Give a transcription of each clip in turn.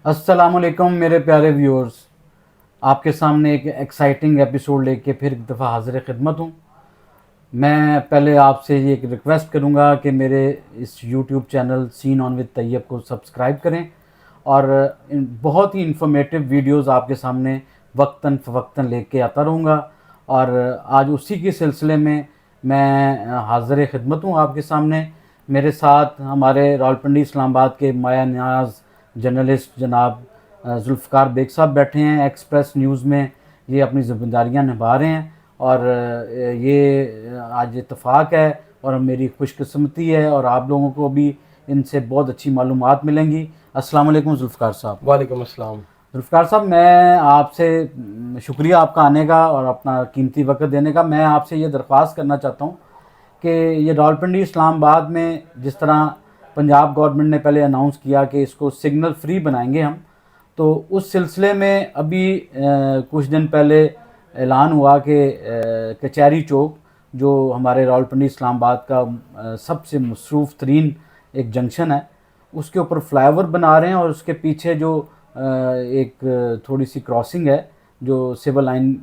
अस्सलामुअलैकुम मेरे प्यारे व्यूअर्स। आपके सामने एक एक्साइटिंग एपिसोड लेके फिर एक दफ़ा हाजिर खिदमत हूँ। मैं पहले आपसे ये एक रिक्वेस्ट करूँगा कि मेरे इस YouTube channel seen on with Tayyab को सब्सक्राइब करें और बहुत ही इंफॉर्मेटिव वीडियोस आपके सामने वक्तन फ़वक्तन लेके आता रहूँगा। और आज उसी के सिलसिले में मैं हाजिर खिदमत हूँ आपके सामने। मेरे साथ हमारे रावलपिंडी इस्लामाबाद के माया न्याज जर्नलिस्ट जनाब जुल्फ़कार बेग साहब बैठे हैं। एक्सप्रेस न्यूज़ में ये अपनी ज़िम्मेदारियाँ निभा रहे हैं और ये आज इत्तेफाक है और मेरी खुशकिस्मती है और आप लोगों को भी इनसे बहुत अच्छी मालूमात मिलेंगी। अस्सलाम वालेकुम जुल्फ़कार साहब। वालेकुम अस्सलाम। जुल्फ़कार साहब, मैं आपसे शुक्रिया आपका आने का और अपना कीमती वक्त देने का। मैं आपसे ये दरख्वास्त करना चाहता हूँ कि ये रावलपिंडी इस्लामाबाद में जिस तरह पंजाब गवर्नमेंट ने पहले अनाउंस किया कि इसको सिग्नल फ्री बनाएंगे हम, तो उस सिलसिले में अभी कुछ दिन पहले ऐलान हुआ कि कचहरी चौक जो हमारे रावलपिंडी इस्लामाबाद का सबसे मसरूफ़ तरीन एक जंक्शन है, उसके ऊपर फ्लाईओवर बना रहे हैं और उसके पीछे जो एक थोड़ी सी क्रॉसिंग है जो सिविल लाइन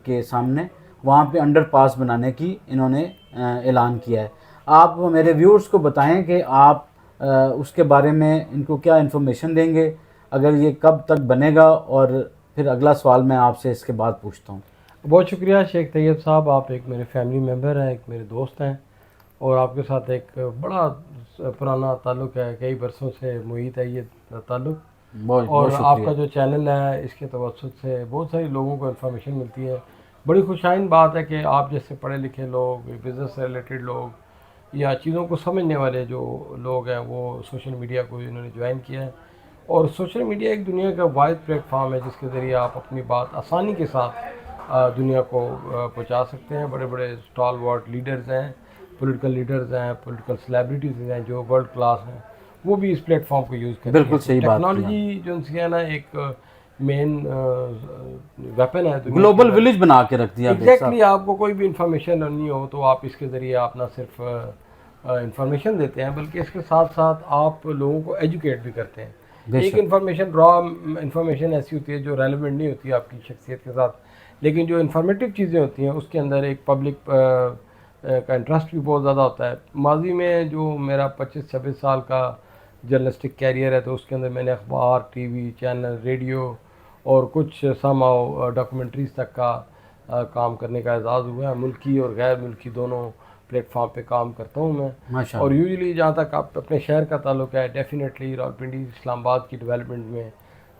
के सामने, वहाँ पे अंडरपास बनाने की इन्होंने ऐलान किया है। आप मेरे व्यूअर्स को बताएं कि आप उसके बारे में इनको क्या इन्फॉर्मेशन देंगे, अगर ये कब तक बनेगा, और फिर अगला सवाल मैं आपसे इसके बाद पूछता हूँ। बहुत शुक्रिया शेख तैयब साहब, आप एक मेरे फैमिली मेम्बर हैं, एक मेरे दोस्त हैं और आपके साथ एक बड़ा पुराना ताल्लुक़ है, कई बरसों से मुहित है ये ताल्लुक़। बहुत और बहुत शुक्रिया। आपका जो चैनल है इसके तवज्जुह से बहुत सारे लोगों को इन्फॉर्मेशन मिलती है। बड़ी खुशाइन बात है कि आप जैसे पढ़े लिखे लोग, बिज़नेस से रिलेटेड लोग या चीज़ों को समझने वाले जो लोग हैं वो सोशल मीडिया को इन्होंने ज्वाइन किया है। और सोशल मीडिया एक दुनिया का वाहिद प्लेटफॉर्म है जिसके ज़रिए आप अपनी बात आसानी के साथ दुनिया को पहुंचा सकते हैं। बड़े बड़े स्टॉल वर्ड लीडर्स हैं, पॉलिटिकल लीडर्स हैं, पॉलिटिकल सेलिब्रिटीज़ हैं जो वर्ल्ड क्लास हैं, वो भी इस प्लेटफॉर्म को यूज़ करती बिल्कुल हैं। तो सही बात की आपने। टेक्नोलॉजी जो है ना एक मेन वेपन है दुनिया के ग्लोबल अंदर। विलेज बना के रख दिया बेग एग्जैक्टली साहब। आपको कोई भी इंफॉर्मेशन नहीं हो तो आप इसके ज़रिए आप ना सिर्फ इंफॉर्मेशन देते हैं बल्कि इसके साथ साथ आप लोगों को एजुकेट भी करते हैं। एक बेशक। इन्फॉर्मेशन रॉ इन्फॉर्मेशन ऐसी होती है जो रेलिवेंट नहीं होती आपकी शख्सियत के साथ, लेकिन जो इन्फॉर्मेटिव चीज़ें होती हैं उसके अंदर एक पब्लिक का इंटरेस्ट भी बहुत ज़्यादा होता है। माजी में जो मेरा 25-26 साल का जर्नलिस्टिक कैरियर है तो उसके अंदर मैंने अखबार, टीवी चैनल, रेडियो और कुछ समाओ डॉक्यूमेंट्रीज़ तक का काम करने का एजाज़ हुआ है। मुल्की और गैर मुल्की दोनों प्लेटफॉर्म पे काम करता हूँ मैं। और माशाल्लाह। यूजुअली जहाँ तक आप अपने शहर का ताल्लुक़ है, डेफिनेटली रावलपिंडी इस्लामाबाद की डेवलपमेंट में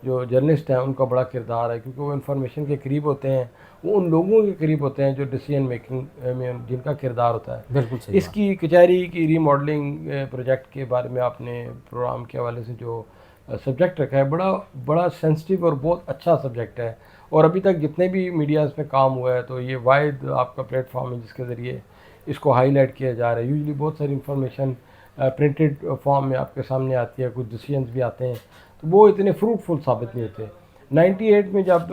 जो जर्नलिस्ट हैं उनका बड़ा किरदार है, क्योंकि वो इन्फॉर्मेशन के करीब होते हैं, वो उन लोगों के करीब होते हैं जो डिसीजन मेकिंग में जिनका किरदार होता है। बिल्कुल सही बात। इसकी कचहरी की रीमॉडलिंग प्रोजेक्ट के बारे में आपने प्रोग्राम के हवाले से जो सब्जेक्ट रखा है, बड़ा बड़ा सेंसिटिव और बहुत अच्छा सब्जेक्ट है। और अभी तक जितने भी मीडियाज़ में काम हुआ है तो ये वाहिद आपका प्लेटफॉर्म है जिसके ज़रिए इसको हाईलाइट किया जा रहा है। यूजुअली बहुत सारी इंफॉर्मेशन प्रिंटेड फॉर्म में आपके सामने आती है, कुछ डिसीजंस भी आते हैं तो वो इतने फ्रूटफुल साबित नहीं होते। 98 में जब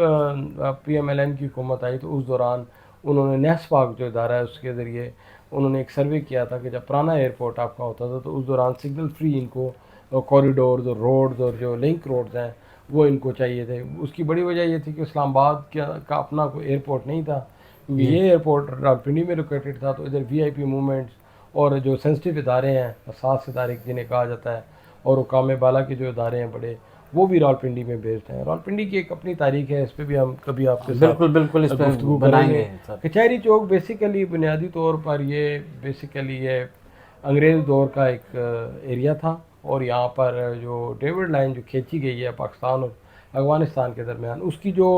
PMLN की हुकूमत आई तो उस दौरान उन्होंने नेस्पाक जो इदारा है उसके ज़रिए उन्होंने एक सर्वे किया था कि जब पुराना एयरपोर्ट आपका होता था तो उस दौरान सिग्नल फ्री इनको कॉरिडोर्स और रोड्स और जो लिंक रोड्स हैं वो इनको चाहिए थे। उसकी बड़ी वजह ये थी कि इस्लामाबाद का अपना कोई एयरपोर्ट नहीं था, क्योंकि ये एयरपोर्ट रावलपिंडी में लोकेटेड था। तो इधर VIP मूवमेंट्स और जो सेंसिटिव इदारे हैं, हसास इदारे जिन्हें कहा जाता है, और हुकाम बाला के जो इदारे हैं बड़े, वो भी रावलपिंडी में बेस्ड हैं। रावलपिंडी की एक अपनी तारीख है, इस पर भी हम कभी आपके बिल्कुल बिल्कुल इस साथ पर गुफ्तगू बनाएंगे करेंगे। सर। कचहरी चौक बेसिकली बुनियादी तौर पर ये बेसिकली ये अंग्रेज़ दौर का एक एरिया था, और यहाँ पर जो डेविड लाइन जो खींची गई है पाकिस्तान और अफ़गानिस्तान के दरमियान, उसकी जो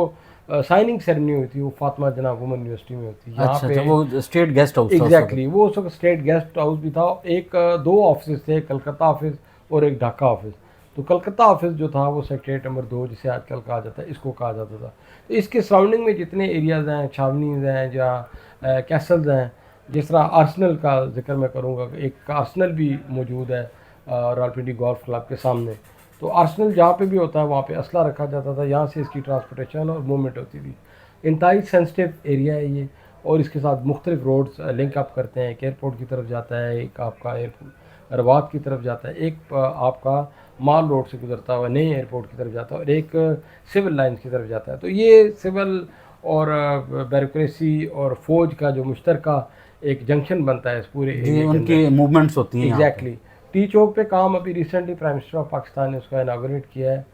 साइनिंग सेरेमनी हुई थी वो फातिमा जनाब वुमन यूनिवर्सिटी में होती है। यहाँ अच्छा अच्छा, पे वो स्टेट गेस्ट हाउस था उस वक्त। एग्जैक्टली वो उस वक्त स्टेट गेस्ट हाउस भी था। एक दो ऑफिस थे, कलकत्ता ऑफिस और एक ढाका ऑफिस। तो कलकत्ता ऑफिस जो था वो सेक्रेटरीट नंबर 2 जिसे आजकल कहा जाता है, इसको कहा जाता था। तो इसके सराउंडिंग में जितने एरियाज़ हैं, छावनीज हैं या कैसल्स हैं, जिस तरह आर्सेनल का जिक्र मैं करूँगा, एक आर्सेनल भी मौजूद है रावलपिंडी गोल्फ क्लब के सामने। तो आर्सेनल जहाँ पे भी होता है वहाँ पे असला रखा जाता था, यहाँ से इसकी ट्रांसपोर्टेशन और मूवमेंट होती थी। इंतहाई सेंसिटिव एरिया है ये, और इसके साथ मुख्तलिफ रोड्स लिंक अप करते हैं। एक एयरपोर्ट की तरफ जाता है, एक आपका एयरपोर्ट रवात की तरफ जाता है, एक आपका माल रोड से गुजरता हुआ नए एयरपोर्ट की तरफ जाता है और एक सिविल लाइन्स की तरफ जाता है। तो ये सिविल और ब्यूरोक्रेसी और फौज का जो मुश्तरका एक जंक्शन बनता है इस पूरे जी, एरिया के उनकी अंदर। मूवमेंट्स होती हैं यहाँ पे। एग्जैक्टली टी चौक पे काम अभी recently prime minister of Pakistan ने उसका इनाग्रेट किया है,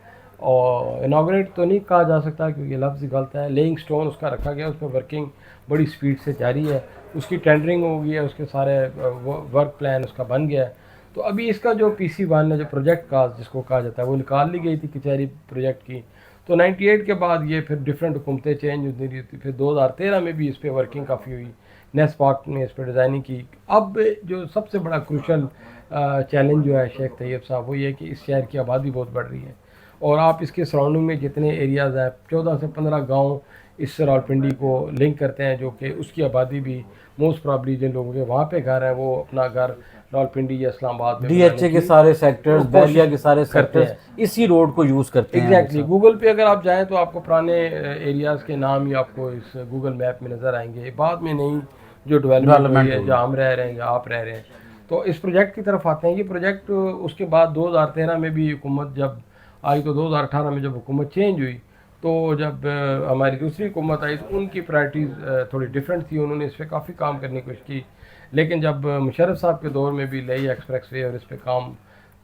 और इनाग्रेट तो नहीं कहा जा सकता क्योंकि लफ्ज़ गलत है, लेइंग स्टोन उसका रखा गया, उसमें वर्किंग बड़ी स्पीड से जारी है, उसकी टेंडरिंग हो गई है, उसके सारे वर्क प्लान उसका बन गया है। तो अभी इसका जो PC1 है, जो प्रोजेक्ट कास्ट जिसको कहा जाता है, वो निकाल ली गई थी कचहरी प्रोजेक्ट की। तो 98 के बाद ये फिर डिफरेंट हुकूमतें चेंज होती रही थी, फिर 2013 में भी इस पर वर्किंग काफ़ी हुई, नेस पार्क ने इस पर डिज़ाइनिंग की। अब जो सबसे बड़ा क्रूशल चैलेंज जो है शेख तैयब साहब, वो ये है कि इस शहर की आबादी बहुत बढ़ रही है और आप इसके सराउंडिंग में जितने एरियाज़ हैं, 14 से 15 गांव इस रावलपिंडी को लिंक करते हैं, जो कि उसकी आबादी भी मोस्ट प्रॉब्ली जिन लोगों के वहाँ पे घर हैं वो अपना घर रावलपिंडी या इस्लामाबाद में DHA के सारे सेक्टर्स, कोशिश बहलिया के सारे करते हैं। सेक्टर्स इसी रोड को यूज़ करते हैं। एग्जैक्टली गूगल पे अगर आप जाएं तो आपको पुराने एरियाज़ के नाम ही आपको इस गूगल मैप में नज़र आएंगे, बाद में नहीं जो डेवलपमेंट हुई है, जहाँ हम रह रहे हैं या आप रह रहे हैं। तो इस प्रोजेक्ट की तरफ आते हैं। ये प्रोजेक्ट उसके बाद 2013 में भी हुकूमत जब आई, तो 2018 में जब हुकूमत चेंज हुई, तो जब हमारी दूसरी हुकूमत आई तो उनकी प्रायोरिटीज़ थोड़ी डिफरेंट थी, उन्होंने इस पर काफ़ी काम करने की कोशिश की। लेकिन जब मुशर्रफ साहब के दौर में भी लेह एक्सप्रेस वे और इस पर काम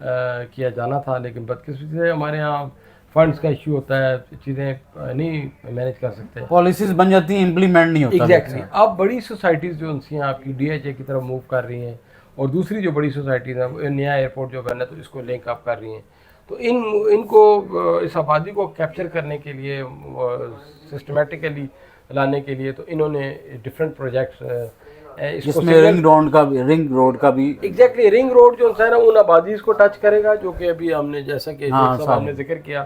किया जाना था, लेकिन बदकिस्मती से हमारे यहाँ फंड्स का इशू होता है, चीज़ें नहीं मैनेज कर सकते, पॉलिसीज बन जाती हैं, इम्प्लीमेंट नहीं होता। एग्जैक्टली अब बड़ी सोसाइटीज़ जो उनसी हैं आपकी DHA की तरफ मूव कर रही हैं, और दूसरी जो बड़ी सोसाइटीज़ हैं नया एयरपोर्ट जो बनना है तो इसको लिंक अप कर रही हैं। तो इनको इस आबादी को कैप्चर करने के लिए, सिस्टमेटिकली लाने के लिए, तो इन्होंने डिफरेंट प्रोजेक्ट्स जिसमें रिंग रोड का भी एग्जैक्टली रिंग रोड जो है ना उन आबादीज़ को टच करेगा, जो कि अभी हमने जैसा कि हमने जिक्र किया।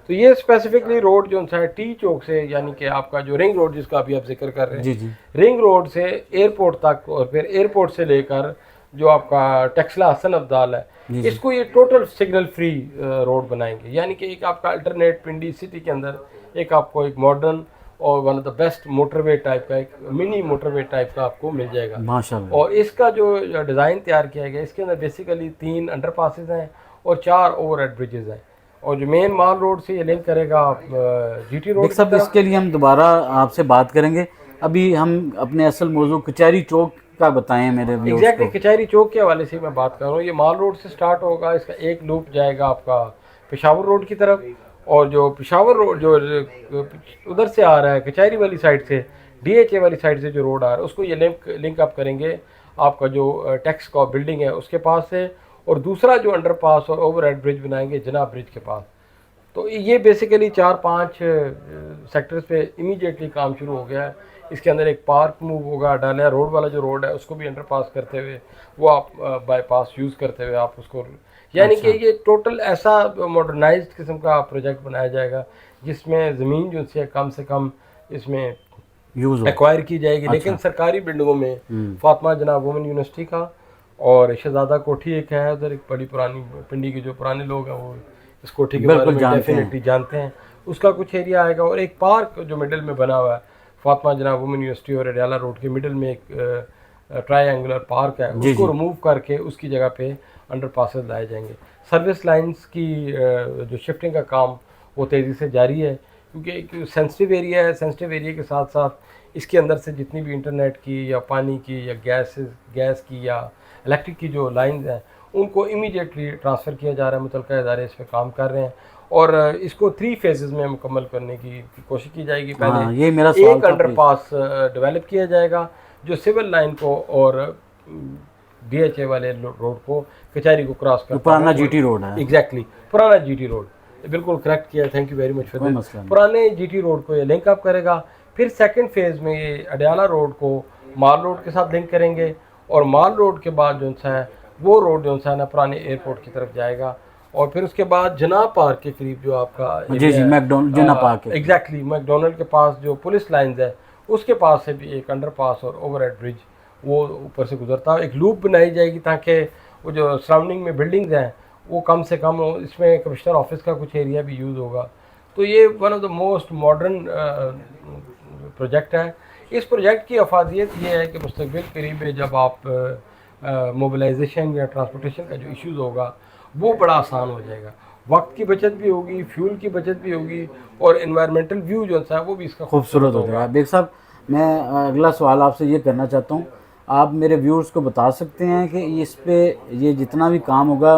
तो ये स्पेसिफिकली रोड जो है टी चौक से, यानी कि आपका जो रिंग रोड जिसका अभी आप जिक्र कर रहे हैं, जी जी, रिंग रोड से एयरपोर्ट तक, और फिर एयरपोर्ट से लेकर जो आपका टेक्सला हसन अब्दाल है, इसको ये टोटल सिग्नल फ्री रोड बनाएंगे। यानी कि एक आपका अल्टरनेट पिंडी सिटी के अंदर एक आपको एक मॉडर्न और one of the best motorway type का, एक मिनी मोटरवे टाइप का आपको मिल जाएगा माशाल्लाह। और इसका जो डिज़ाइन तैयार किया गया, इसके अंदर बेसिकली 3 अंडरपासेस हैं और 4 ओवरहेड ब्रिजेस हैं, और जो मेन माल रोड से ये लिंक करेगा GT रोड। सब इसके लिए हम दोबारा आपसे बात करेंगे। अभी हम अपने असल मौजू कचहरी चौक का बताएं मेरे व्यूअर्स एग्जैक्टली को। कचहरी चौक के हवाले से मैं बात कर रहा हूँ। ये माल रोड से स्टार्ट होगा, इसका एक लूप जाएगा आपका पेशावर रोड की तरफ, और जो पेशावर रोड जो उधर से आ रहा है कचहरी वाली साइड से, DHA वाली साइड से जो रोड आ रहा है, उसको ये लिंक अप करेंगे आपका जो टैक्स का बिल्डिंग है उसके पास से, और दूसरा जो अंडरपास और ओवरहेड ब्रिज बनाएंगे जनाब ब्रिज के पास। तो ये बेसिकली 4-5 सेक्टर्स पे इमीडिएटली काम शुरू हो गया है। इसके अंदर एक पार्क मूव होगा, डालिया रोड वाला जो रोड है उसको भी अंडरपास करते हुए, वो आप बाईपास यूज़ करते हुए आप उसको, यानी कि ये टोटल ऐसा मॉडर्नाइज्ड किस्म का प्रोजेक्ट बनाया जाएगा जिसमें ज़मीन जो है कम से कम इसमें यूज एक्वायर की जाएगी। लेकिन सरकारी बिल्डिंगों में फातिमा जनाब वुमेन यूनिवर्सिटी का और शहजादा कोठी एक है उधर, एक बड़ी पुरानी पिंडी के जो पुराने लोग हैं वो इस कोठी के बारे में डेफिनेटली जानते हैं, उसका कुछ एरिया आएगा, और एक पार्क जो मिडिल में बना हुआ है फातिमा जनाब वुमेन यूनिवर्सिटी और अडयाला रोड के मिडिल में एक ट्रायंगुलर पार्क है, उसको रिमूव करके उसकी जगह पे अंडरपासेस लाए जाएंगे। सर्विस लाइंस की जो शिफ्टिंग का काम वो तेज़ी से जारी है, क्योंकि एक सेंसिटिव एरिया है। सेंसिटिव एरिया के साथ साथ इसके अंदर से जितनी भी इंटरनेट की या पानी की या गैस की या इलेक्ट्रिक की जो लाइंस हैं उनको इमीडिएटली ट्रांसफ़र किया जा रहा है। मुतल्लिका इदारे इस पर काम कर रहे हैं और इसको 3 फेजेस में मुकम्मल करने की कोशिश की जाएगी। पहले ये मेरा एक अंडरपास डेवलप किया जाएगा जो सिविल लाइन को और DHA वाले रोड को, कचहरी को क्रॉस कर, पुराना GT रोड है। एग्जैक्टली पुराना GT रोड, बिल्कुल करेक्ट किया, thank you very much for this. पुराने GT रोड को ये लिंक अप करेगा। फिर सेकंड फेज़ में ये अडयाला रोड को माल रोड के साथ लिंक करेंगे, और माल रोड के बाद जो है वो रोड जो है ना पुराने एयरपोर्ट की तरफ जाएगा, और फिर उसके बाद जना पार्क के करीब जो आपका जी मैकडोनल्ड जना पार्क है, एग्जैक्टली मैकडोनल्ड के पास जो पुलिस लाइन्स है उसके पास से भी एक अंडरपास और ओवरहेड ब्रिज वो ऊपर से गुजरता है। एक लूप बनाई जाएगी ताकि वो जो सराउंडिंग में बिल्डिंग्स हैं वो कम से कम हो, इसमें कमिश्नर ऑफिस का कुछ एरिया भी यूज़ होगा। तो ये one of the most modern project है। इस प्रोजेक्ट की अफादियत ये है कि मुस्तकबिल करीब में जब आप मोबिलाइजेशन या ट्रांसपोर्टेशन का जो इश्यूज़ होगा वो बड़ा आसान हो जाएगा। वक्त की बचत भी होगी, फ्यूल की बचत भी होगी, और एनवायरमेंटल व्यू जो है वो भी इसका खूबसूरत हो जाएगा। बेग साहब, मैं अगला सवाल आपसे ये करना चाहता हूँ, आप मेरे व्यूअर्स को बता सकते हैं कि इस पे ये जितना भी काम होगा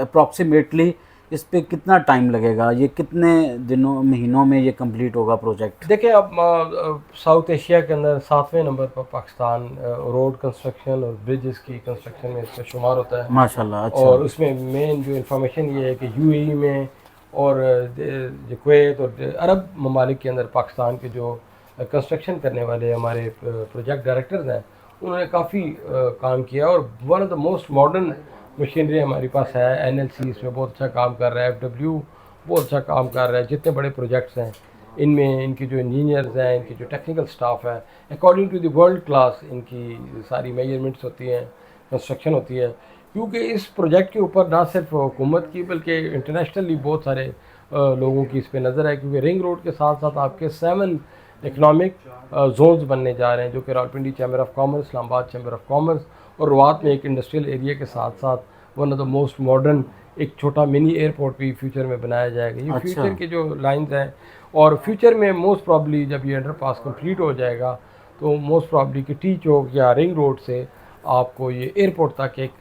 अप्रॉक्सीमेटली इस पे कितना टाइम लगेगा, ये कितने दिनों महीनों में ये कंप्लीट होगा प्रोजेक्ट? देखिए, अब साउथ एशिया के अंदर 7वें नंबर पर पाकिस्तान रोड कंस्ट्रक्शन और ब्रिजेस की कंस्ट्रक्शन में इसमें शुमार होता है। माशाल्लाह, अच्छा। और उसमें मेन जो इन्फॉर्मेशन ये है कि यूएई में और जो कुवैत और अरब ममालिक के अंदर पाकिस्तान के जो कंस्ट्रक्शन करने वाले हमारे प्रोजेक्ट डायरेक्टर्स हैं, उन्होंने काफ़ी काम किया, और one of the most modern machinery हमारे पास है। एनएलसी इसमें बहुत अच्छा काम कर रहा है, एफडब्ल्यू बहुत अच्छा काम कर रहा है। जितने बड़े प्रोजेक्ट्स हैं इनमें इनकी जो इंजीनियर्स हैं, इनकी जो टेक्निकल स्टाफ है, according to the world class इनकी सारी मेजरमेंट्स होती हैं, कंस्ट्रक्शन होती है। क्योंकि इस प्रोजेक्ट के ऊपर ना सिर्फ हुकूमत की बल्कि इंटरनेशनली बहुत सारे लोगों की इस पर नज़र है, क्योंकि रिंग रोड के साथ साथ आपके 7 इकनॉमिक जोन्स बनने जा रहे हैं, जो कि Rawalpindi chamber of commerce, Islamabad chamber of commerce और रवात में एक इंडस्ट्रियल एरिया के साथ साथ one of the most modern एक छोटा मिनी एयरपोर्ट भी फ्यूचर में बनाया जाएगा। ये अच्छा। फ्यूचर के जो लाइंस हैं, और फ्यूचर में मोस्ट प्रॉब्ली जब ये अंडरपास कंप्लीट हो जाएगा तो मोस्ट प्रॉब्ली कि टी चौक या रिंग रोड से आपको ये एयरपोर्ट तक एक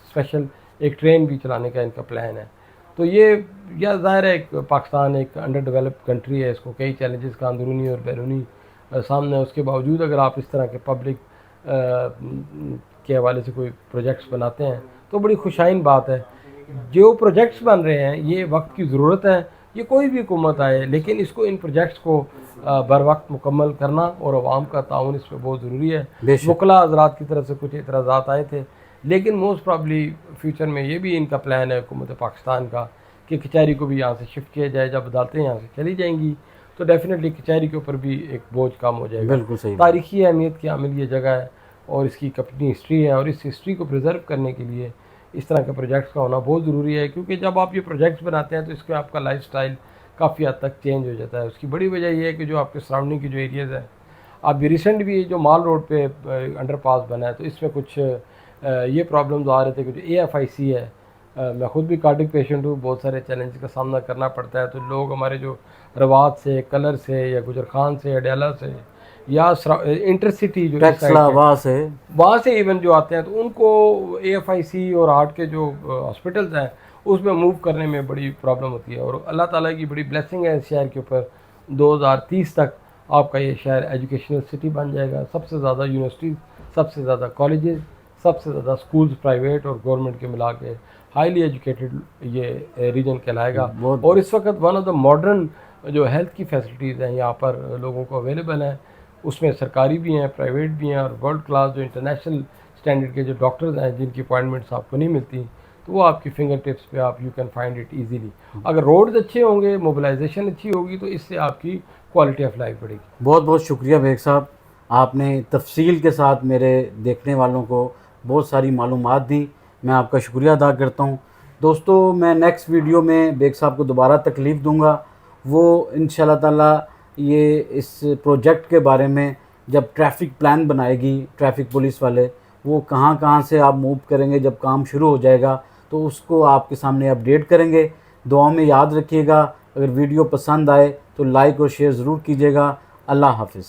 स्पेशल एक ट्रेन भी चलाने का इनका प्लान है। तो ये या ज़ाहिर है पाकिस्तान एक अंडर डेवलप्ड कंट्री है, इसको कई चैलेंजेस का अंदरूनी और बैरूनी सामने है। उसके बावजूद अगर आप इस तरह के पब्लिक के हवाले से कोई प्रोजेक्ट्स बनाते हैं तो बड़ी खुशाइन बात है। जो प्रोजेक्ट्स बन रहे हैं ये वक्त की ज़रूरत है, ये कोई भी हुकूमत आए, लेकिन इसको इन प्रोजेक्ट्स को बर वक्त मुकम्मल करना और अवाम का ताउन इस पर बहुत ज़रूरी है। वकला हज़रात की तरफ से कुछ एतराज़ात आए थे, लेकिन मोस्ट प्रॉब्ली फ्यूचर में ये भी इनका प्लान है हुकूमत पाकिस्तान का कि कचहरी को भी यहाँ से शिफ्ट किया जाए। जब अदालतें यहाँ से चली जाएंगी तो डेफिनेटली कचहरी के ऊपर भी एक बोझ कम हो जाएगा। बिल्कुल सही। तारीखी अहमियत की हामिल ये जगह है और इसकी अपनी हिस्ट्री है, और इस हिस्ट्री को प्रिजर्व करने के लिए इस तरह के प्रोजेक्ट्स का होना बहुत ज़रूरी है। क्योंकि जब आप ये प्रोजेक्ट्स बनाते हैं तो इसके आपका लाइफ स्टाइल काफ़ी हद तक चेंज हो जाता है। उसकी बड़ी वजह यह है कि जो आपके सराउंडिंग की जो एरियाज़ है, अब रिसेंट भी जो माल रोड पे अंडरपास बना है तो इसमें कुछ ये प्रॉब्लम्स आ रहे थे कि जो AFIC है, मैं ख़ुद भी कार्डिक पेशेंट हूँ, बहुत सारे चैलेंज का सामना करना पड़ता है। तो लोग हमारे जो रवात से, कलर से या गुजर खान से, अडयाला से या इंटरसिटी जो वहाँ से इवन जो आते हैं तो उनको AFIC और हार्ट के जो हॉस्पिटल्स हैं उसमें मूव करने में बड़ी प्रॉब्लम होती है। और अल्लाह ताला की बड़ी ब्लेसिंग है इस शहर के ऊपर, 2030 तक आपका ये शहर एजुकेशनल सिटी बन जाएगा। सबसे ज़्यादा यूनिवर्सिटीज़, सबसे ज़्यादा कॉलेजेस, सबसे ज़्यादा स्कूल्स प्राइवेट और गवर्नमेंट के मिला के हाईली एजुकेटेड ये रीजन कहलाएगा। और इस वक्त वन ऑफ द मॉडर्न जो हेल्थ की फैसिलिटीज़ हैं यहाँ पर लोगों को अवेलेबल हैं, उसमें सरकारी भी हैं, प्राइवेट भी हैं, और वर्ल्ड क्लास जो इंटरनेशनल स्टैंडर्ड के जो डॉक्टर्स हैं जिनकी अपॉइंटमेंट्स आपको नहीं मिलती, तो वो आपकी फिंगर टिप्स पे आप you can find it easily. अगर रोड्स अच्छे होंगे, मोबिलाइजेशन अच्छी होगी, तो इससे आपकी क्वालिटी ऑफ लाइफ बढ़ेगी। बहुत बहुत शुक्रिया बेग साहब, आपने तफसील के साथ मेरे देखने वालों को बहुत सारी मालूमात दी, मैं आपका शुक्रिया अदा करता हूँ। दोस्तों, मैं नेक्स्ट वीडियो में बेग साहब को दोबारा तकलीफ़ दूँगा, वो इंशाल्लाह ताला ये इस प्रोजेक्ट के बारे में जब ट्रैफ़िक प्लान बनाएगी ट्रैफ़िक पुलिस वाले, वो कहाँ कहाँ से आप मूव करेंगे जब काम शुरू हो जाएगा, तो उसको आपके सामने अपडेट करेंगे। दुआओं में याद रखिएगा। अगर वीडियो पसंद आए तो लाइक और शेयर ज़रूर कीजिएगा। अल्लाह हाफ़िज़।